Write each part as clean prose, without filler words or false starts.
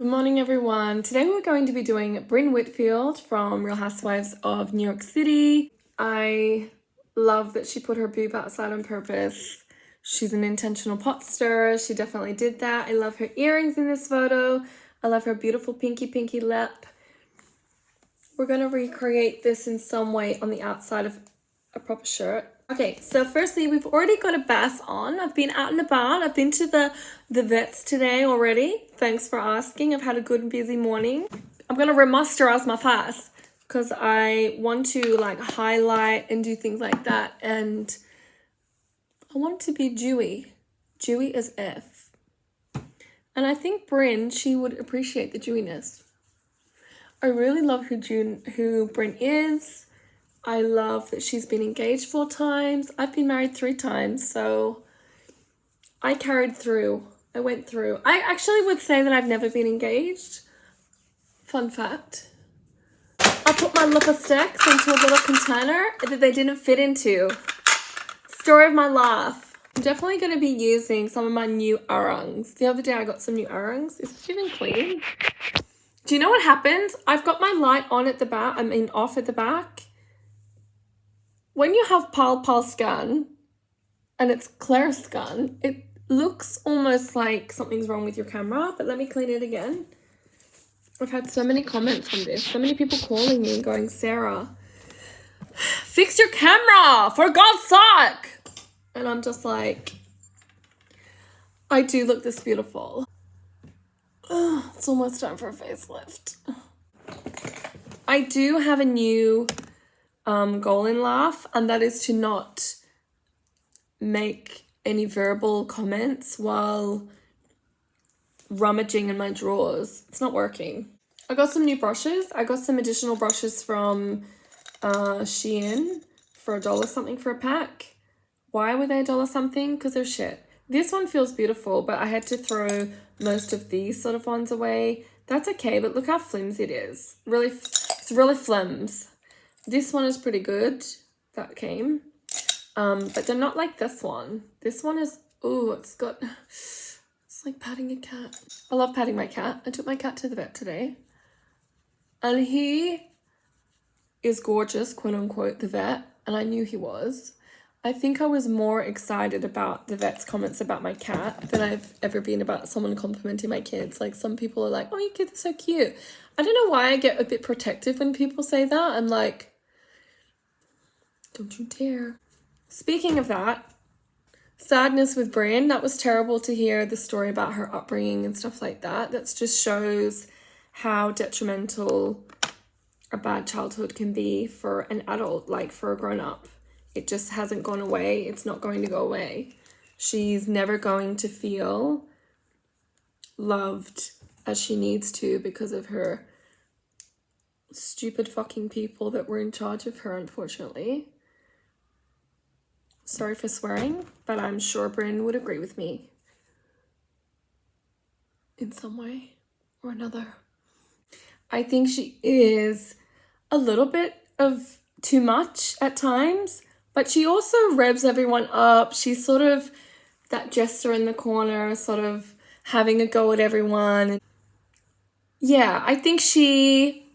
Good morning, everyone. Today we're going to be doing Brynn Whitfield from Real Housewives of New York City. I love that she put her boob outside on purpose. She's an intentional pot stirrer. She definitely did that. I love her earrings in this photo. I love her beautiful pinky lip. We're going to recreate this in some way on the outside of a proper shirt. Okay, so firstly, we've already got a bath on. I've been out and about. I've been to the vets today already. Thanks for asking. I've had a good and busy morning. I'm going to remoisturize my face because I want to like highlight and do things like that. And I want it to be dewy. Dewy as F. And I think Brynn, she would appreciate the dewiness. I really love who Brynn is. I love that she's been engaged 4 times. I've been married 3 times, so I carried through. I went through. I actually would say that I've never been engaged. Fun fact. I put my lipsticks into a little container that they didn't fit into. Story of my life. I'm definitely going to be using some of my new earrings. The other day I got some new earrings. Is this even clean? Do you know what happens? I've got my light on at the back. Off at the back. When you have pale skin and it's clear skin, it looks almost like something's wrong with your camera, but let me clean it again. I've had so many comments on this, so many people calling me and going, Sarah, fix your camera, for God's sake. And I'm just like, I do look this beautiful. It's almost time for a facelift. I do have a new goal in life, and that is to not make any verbal comments while rummaging in my drawers. It's not working. I got some new brushes. I got some additional brushes from Shein for $1 something for a pack. Why were they $1 something? Because they're shit. This one feels beautiful, but I had to throw most of these sort of ones away. That's okay, but look how flimsy it is. It's really flims. This one is pretty good. That came. But they're not like this one. This one is, it's like patting a cat. I love patting my cat. I took my cat to the vet today. And he is gorgeous, quote unquote, the vet. And I knew he was. I think I was more excited about the vet's comments about my cat than I've ever been about someone complimenting my kids. Like, some people are like, oh, your kids are so cute. I don't know why I get a bit protective when people say that. I'm like, don't you dare. Speaking of that, sadness with Brynn. That was terrible to hear the story about her upbringing and stuff like that. That just shows how detrimental a bad childhood can be for an adult, like for a grown-up. It just hasn't gone away. It's not going to go away. She's never going to feel loved as she needs to because of her stupid fucking people that were in charge of her, unfortunately. Sorry for swearing, but I'm sure Brynn would agree with me in some way or another. I think she is a little bit of too much at times, but she also revs everyone up. She's sort of that jester in the corner, sort of having a go at everyone. Yeah, I think she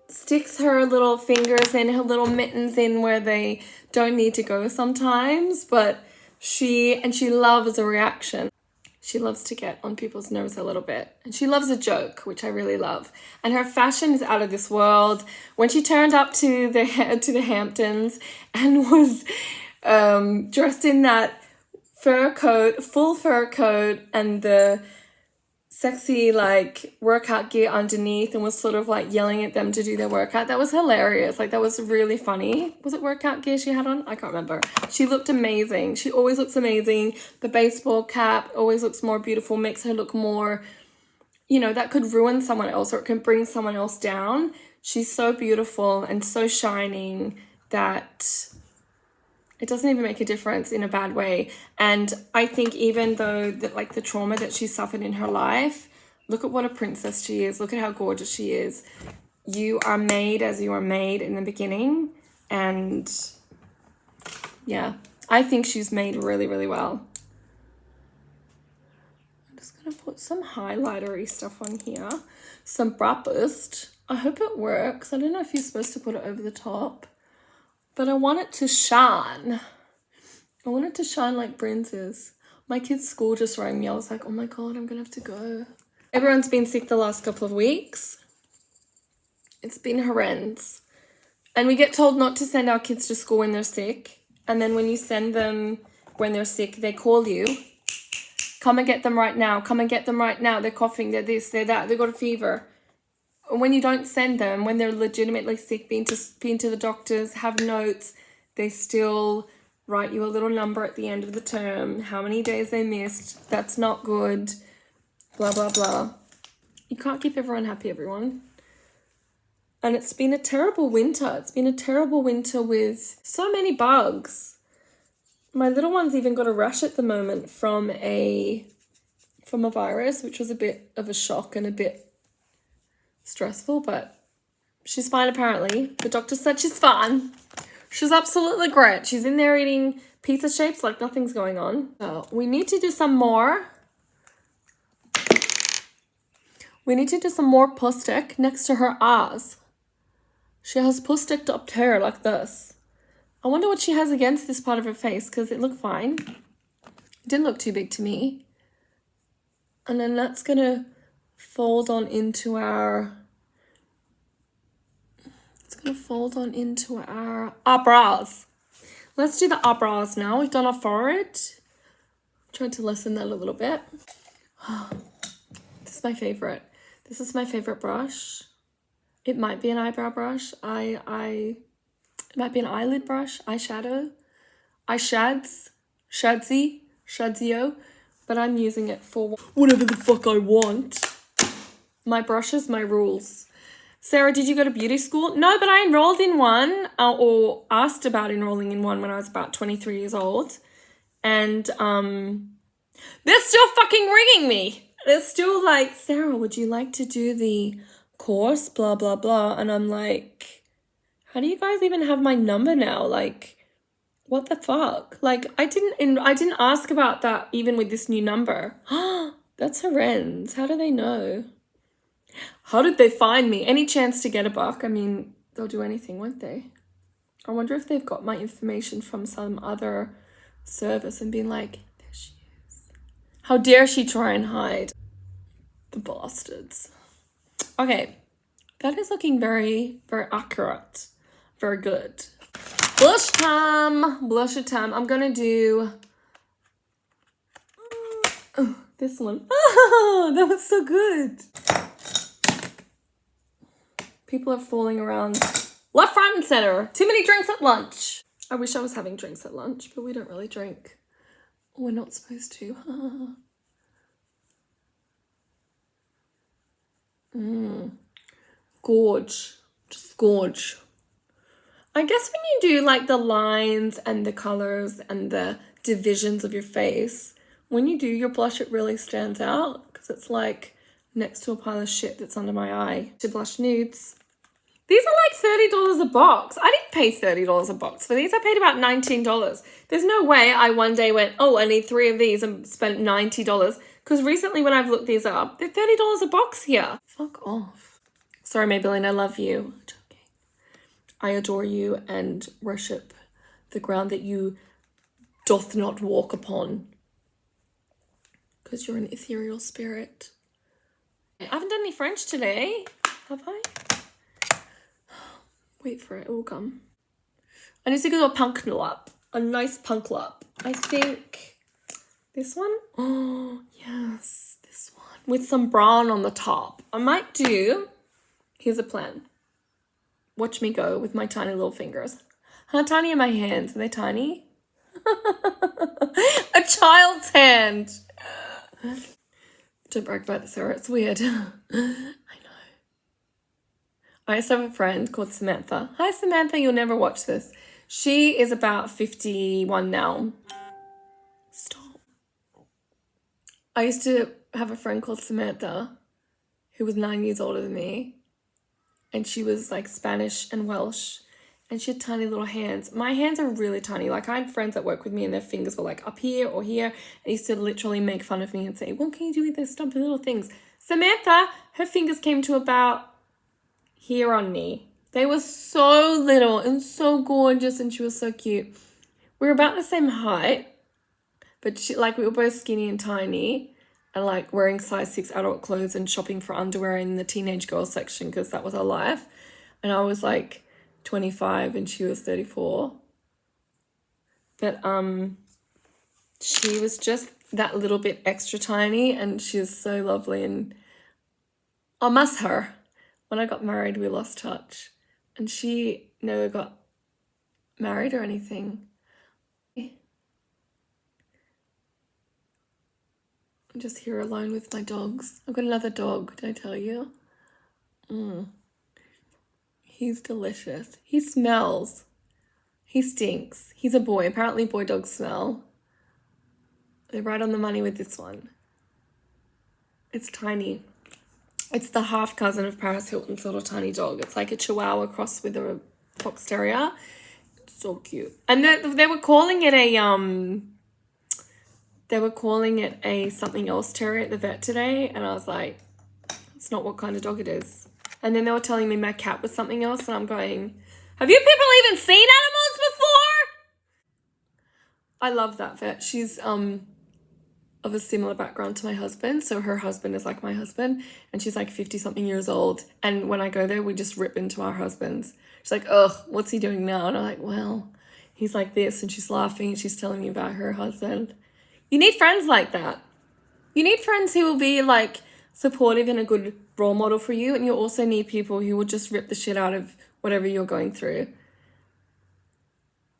sticks her little fingers in, her little mittens in where they don't need to go sometimes, but she loves a reaction. She loves to get on people's nerves a little bit. And she loves a joke, which I really love. And her fashion is out of this world. When she turned up to the Hamptons and was dressed in that full fur coat and the sexy like workout gear underneath, and was sort of like yelling at them to do their workout. That was hilarious. Like, that was really funny. Was it workout gear she had on? I can't remember. She looked amazing. She always looks amazing. The baseball cap always looks more beautiful, makes her look more, that could ruin someone else or it can bring someone else down. She's so beautiful and so shining that it doesn't even make a difference in a bad way. And I think even though the trauma that she suffered in her life, look at what a princess she is. Look at how gorgeous she is. You are made as you are made in the beginning. And yeah, I think she's made really, really well. I'm just gonna put some highlighter-y stuff on here. Some breakfast. I hope it works. I don't know if you're supposed to put it over the top, but I want it to shine. I want it to shine like Brynn's is. My kid's school just rang me. I was like, oh my God, I'm gonna have to go. Everyone's been sick the last couple of weeks. It's been horrendous. And we get told not to send our kids to school when they're sick. And then when you send them when they're sick, they call you. Come and get them right now. Come and get them right now. They're coughing, they're this, they're that, they've got a fever. When you don't send them, when they're legitimately sick, been to the doctors, have notes, they still write you a little number at the end of the term, how many days they missed. That's not good. Blah, blah, blah. You can't keep everyone happy, everyone. And it's been a terrible winter. It's been a terrible winter with so many bugs. My little one's even got a rash at the moment from a virus, which was a bit of a shock and a bit stressful, but she's fine apparently. The doctor said she's fine. She's absolutely great. She's in there eating pizza shapes like nothing's going on. So we need to do some more. We need to do some more pustic next to her eyes. She has pustic up hair like this. I wonder what she has against this part of her face, because it looked fine. It didn't look too big to me. And then that's gonna fold on into our... It's gonna fold on into our eyebrows. Let's do the eyebrows now. We've done our forehead. Trying to lessen that a little bit. This is my favorite. This is my favorite brush. It might be an eyebrow brush. It might be an eyelid brush, eyeshadow, shadzio, but I'm using it for whatever the fuck I want. My brushes, my rules. Sarah, did you go to beauty school? No, but I enrolled in one, or asked about enrolling in one when I was about 23 years old. And they're still fucking ringing me. They're still like, Sarah, would you like to do the course? Blah, blah, blah. And I'm like, how do you guys even have my number now? Like, what the fuck? Like, I didn't ask about that even with this new number. That's horrendous. How do they know? How did they find me? Any chance to get a buck? I mean, they'll do anything, won't they? I wonder if they've got my information from some other service and been like, there she is. How dare she try and hide? The bastards. Okay, that is looking very, very accurate. Very good. Blush time. Blush time. I'm gonna do this one. Oh, that was so good. People are falling around left, right, and center. Too many drinks at lunch. I wish I was having drinks at lunch, but we don't really drink. We're not supposed to. Gorge. Just gorge. I guess when you do like the lines and the colors and the divisions of your face, when you do your blush, it really stands out because it's like next to a pile of shit that's under my eye. To blush nudes. These are like $30 a box. I didn't pay $30 a box for these. I paid about $19. There's no way I one day went, oh, I need 3 of these and spent $90. Because recently when I've looked these up, they're $30 a box here. Fuck off. Sorry, Maybelline, I love you. I'm joking. I adore you and worship the ground that you doth not walk upon. Because you're an ethereal spirit. I haven't done any French today, have I? Wait for it will come. I need to go to a punk lap. A nice punk lap. I think this one. Oh, yes. This one. With some brown on the top. I might do. Here's a plan. Watch me go with my tiny little fingers. How tiny are my hands? Are they tiny? A child's hand. Don't brag about this, Sarah. It's weird. I used to have a friend called Samantha. Hi, Samantha. You'll never watch this. She is about 51 now. Stop. I used to have a friend called Samantha who was 9 years older than me. And she was like Spanish and Welsh. and she had tiny little hands. My hands are really tiny. Like, I had friends that work with me and their fingers were like up here or here. They used to literally make fun of me and say, what can you do with those stumpy little things? Samantha, her fingers came to about here on me. They were so little and so gorgeous, and she was so cute. We were about the same height, but she, like, we were both skinny and tiny, and like wearing size 6 adult clothes and shopping for underwear in the teenage girls section because that was our life. And I was like 25 and she was 34. But she was just that little bit extra tiny, and she was so lovely, and I'll miss her. When I got married, we lost touch, and she never got married or anything. I'm just here alone with my dogs. I've got another dog, did I tell you? He's delicious. He smells. He stinks. He's a boy. Apparently boy dogs smell. They're right on the money with this one. It's tiny. It's the half cousin of Paris Hilton's little tiny dog. It's like a Chihuahua crossed with a fox terrier. It's so cute. And they were calling it a something else terrier at the vet today, and I was like, it's not what kind of dog it is. And then they were telling me my cat was something else, and I'm going, have you people even seen animals before? I love that vet. She's of a similar background to my husband. So her husband is like my husband, and she's like 50 something years old. And when I go there, we just rip into our husbands. She's like, ugh, what's he doing now? And I'm like, well, he's like this. And she's laughing and she's telling me about her husband. You need friends like that. You need friends who will be like supportive and a good role model for you. And you also need people who will just rip the shit out of whatever you're going through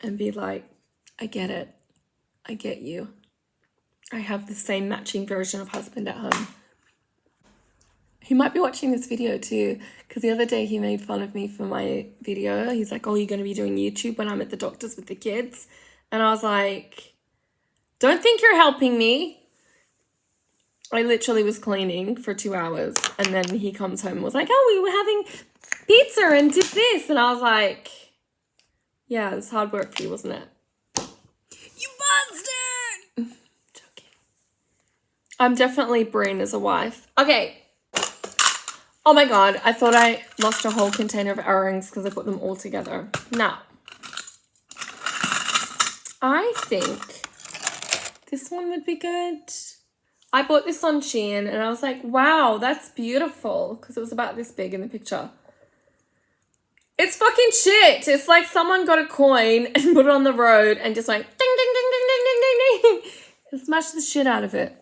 and be like, I get it. I get you. I have the same matching version of husband at home. He might be watching this video too, because the other day he made fun of me for my video. He's like, oh, you're going to be doing YouTube when I'm at the doctor's with the kids? And I was like, don't think you're helping me. I literally was cleaning for 2 hours, and then he comes home and was like, oh, we were having pizza and did this. And I was like, yeah, it's hard work for you, wasn't it? You bastard! Joking. I'm definitely Brynn as a wife. Okay. Oh my God, I thought I lost a whole container of earrings because I put them all together. Now, I think this one would be good. I bought this on Shein and I was like, wow, that's beautiful, because it was about this big in the picture. It's fucking shit. It's like someone got a coin and put it on the road and just like ding, ding, ding, ding, ding, ding, ding, ding, and smashed the shit out of it.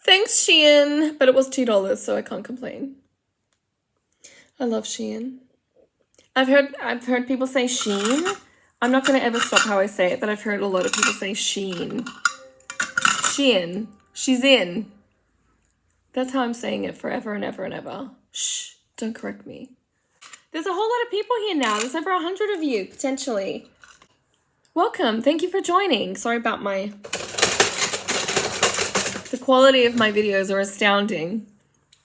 Thanks, Shein. But it was $2, so I can't complain. I love Shein. I've heard people say Sheen. I'm not going to ever stop how I say it, but I've heard a lot of people say Sheen. Shein. She's in. That's how I'm saying it forever and ever and ever. Shh, don't correct me. There's a whole lot of people here now. There's over 100 of you, potentially. Welcome. Thank you for joining. Sorry about the quality of my videos are astounding.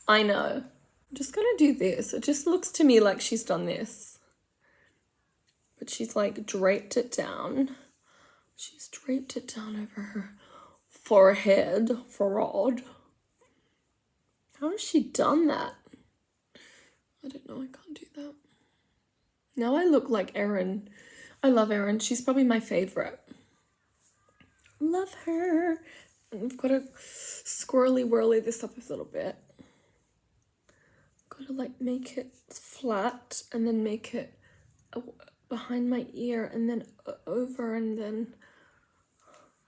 I know. I'm just going to do this. It just looks to me like she's done this. But she's like draped it down. She's draped it down over her forehead. How has she done that? I don't know. I can't do that. Now I look like Erin. I love Erin. She's probably my favorite. Love her. And I've got to squirrely whirly this up a little bit. Got to like make it flat and then make it behind my ear and then over and then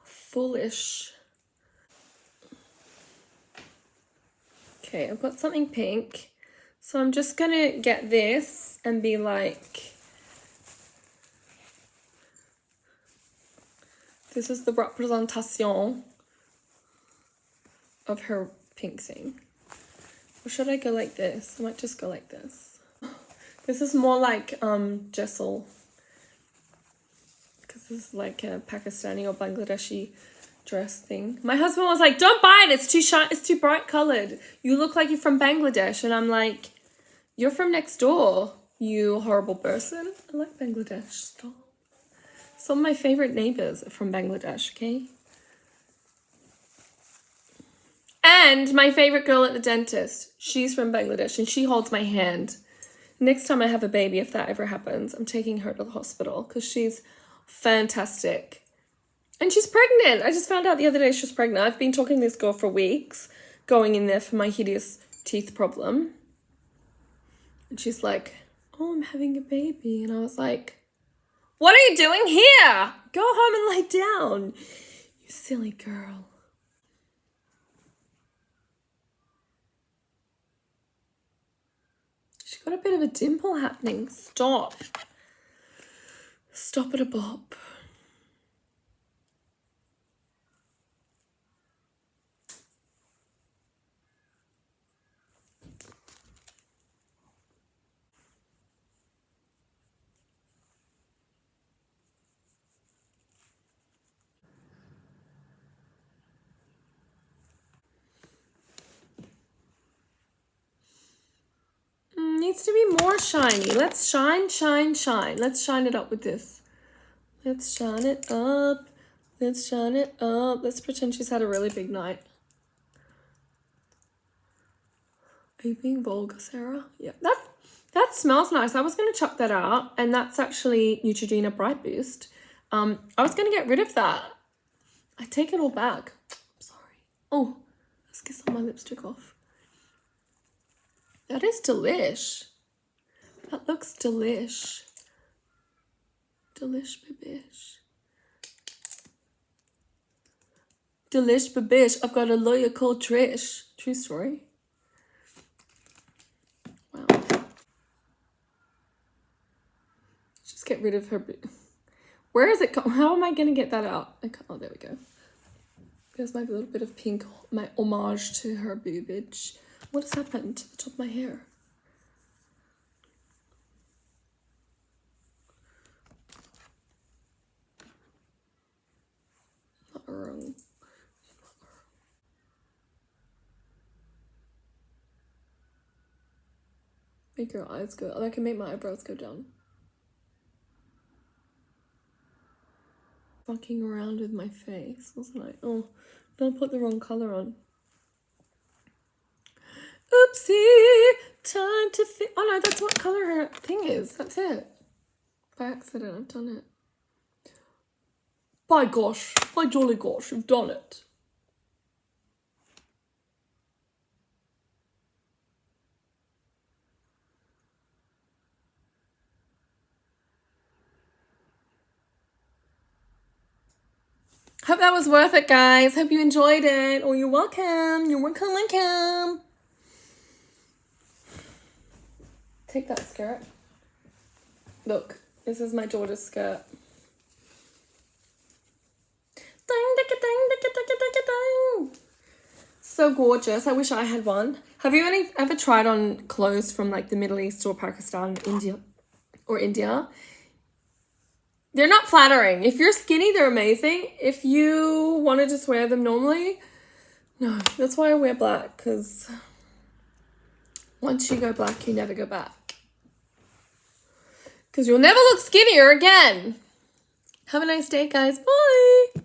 fullish. Okay, I've got something pink. So I'm just going to get this and be like, this is the representation of her pink thing. Or should I go like this? I might just go like this. This is more like Jessel, because this is like a Pakistani or Bangladeshi dress thing. My husband was like, don't buy it, it's too shiny, it's too bright colored. You look like you're from Bangladesh. And I'm like, you're from next door. You horrible person. I like Bangladesh. Stop. Some of my favorite neighbors are from Bangladesh, okay? And my favorite girl at the dentist, she's from Bangladesh and she holds my hand. Next time I have a baby, if that ever happens, I'm taking her to the hospital because she's fantastic. And she's pregnant. I just found out the other day she was pregnant. I've been talking to this girl for weeks, going in there for my hideous teeth problem. And she's like, oh, I'm having a baby. And I was like, what are you doing here? Go home and lay down. You silly girl. She's got a bit of a dimple happening. Stop. Stop it a bop. Needs to be more shiny. Let's shine, shine, shine. Let's shine it up with this. Let's shine it up. Let's shine it up. Let's pretend she's had a really big night. Are you being vulgar, Sarah? Yeah, that smells nice. I was going to chuck that out, and that's actually Neutrogena Bright Boost. I was going to get rid of that. I take it all back. I'm sorry. Oh, let's get some of my lipstick off. That is delish. That looks delish. Delish babish. Delish babish. I've got a lawyer called Trish. True story. Wow. Just get rid of her. Where is it? How am I going to get that out? Oh, there we go. There's my little bit of pink, my homage to her boobage. What has happened to the top of my hair? Not wrong. Make your eyes go. I can make my eyebrows go down. Fucking around with my face, wasn't I? Oh, don't put the wrong color on. Oopsie! Time to fit. Oh no, that's what color her thing is. That's it. By accident, I've done it. By gosh, by jolly gosh, you've done it. Hope that was worth it, guys. Hope you enjoyed it. Oh, you're welcome. You're welcome. Take that skirt. Look, this is my daughter's skirt. So gorgeous. I wish I had one. Have you ever tried on clothes from like the Middle East or Pakistan, India? They're not flattering. If you're skinny, they're amazing. If you want to just wear them normally, no. That's why I wear black, because once you go black, you never go back. Because you'll never look skinnier again. Have a nice day, guys. Bye.